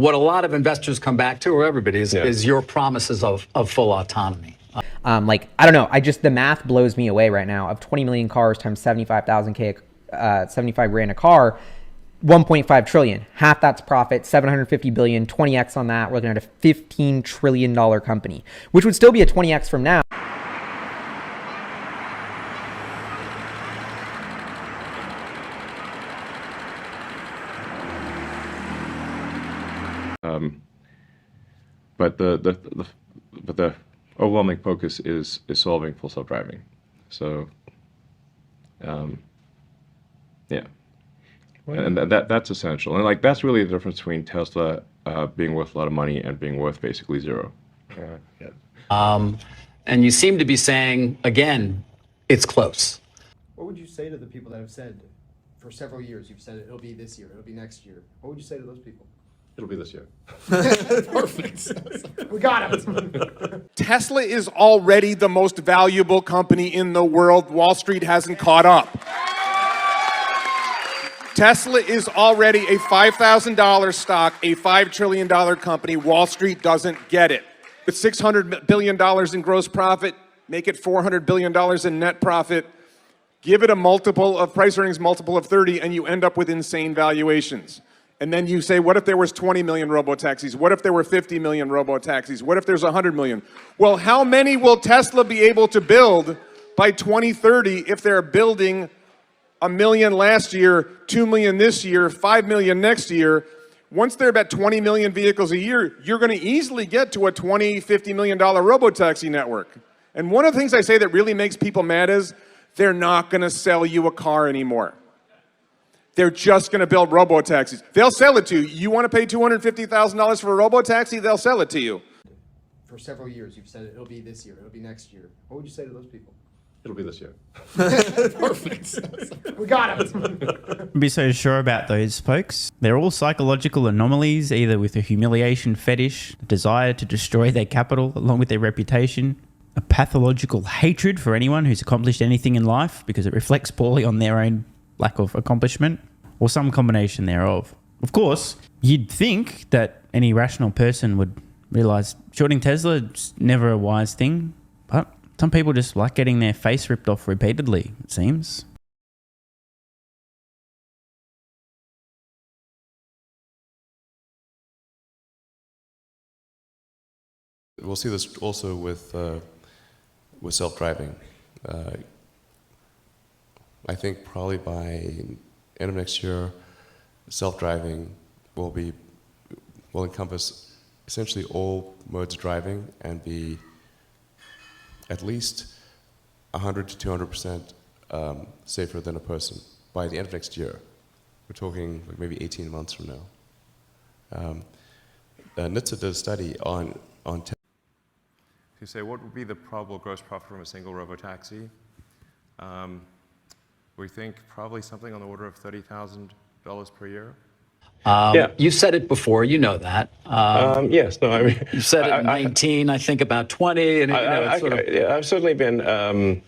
What a lot of investors come back to, or everybody, is your promises of full autonomy. Like, I don't know. The math blows me away right now. Of 20 million cars times 75,000 75 grand a car, 1.5 trillion. Half that's profit, 750 billion, 20x on that. We're looking at a $15 trillion company, which would still be a 20x from now. But the overwhelming focus is solving full self-driving. So, yeah, and that's essential. And like that's really the difference between Tesla being worth a lot of money and being worth basically zero. And you seem to be saying again, it's close. What would you say to the people that have said for several years, you've said it'll be this year, it'll be next year? What would you say to those people? It'll be this year. Perfect. We got him. Tesla is already the most valuable company in the world. Wall Street hasn't caught up. Tesla is already a $5,000 stock, a $5 trillion company. Wall Street doesn't get it. With $600 billion in gross profit, make it $400 billion in net profit, give it a multiple of price earnings multiple of 30, and you end up with insane valuations. And then you say, what if there was 20 million robo-taxis? What if there were 50 million robo-taxis? What if there's 100 million? Well, how many will Tesla be able to build by 2030 if they're building 1 million last year, 2 million this year, 5 million next year? Once they're about 20 million vehicles a year, you're going to easily get to a $20, $50 million robo-taxi network. And one of the things I say that really makes people mad is they're not going to sell you a car anymore. They're just going to build robo-taxis. They'll sell it to you. You want to pay $250,000 for a robo-taxi? They'll sell it to you. For several years, you've said it'll be this year, it'll be next year. What would you say to those people? It'll be this year. Perfect. We got him. Be so sure about those folks. They're all psychological anomalies, either with a humiliation fetish, a desire to destroy their capital along with their reputation, a pathological hatred for anyone who's accomplished anything in life because it reflects poorly on their own lack of accomplishment, or some combination thereof. Of course, you'd think that any rational person would realize shorting Tesla is never a wise thing, but some people just like getting their face ripped off repeatedly, it seems. We'll see this also with self-driving. I think probably by end of next year, self-driving will encompass essentially all modes of driving and be at least 100 to 200% safer than a person by the end of next year. We're talking like maybe 18 months from now. NHTSA did a study on You say, what would be the probable gross profit from a single robotaxi? We think probably something on the order of $30,000 per year. You said it before, you know that. Yes, no, I mean... You said it in 19, I think about 20, and I've certainly been, I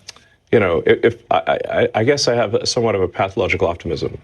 guess I have somewhat of a pathological optimism.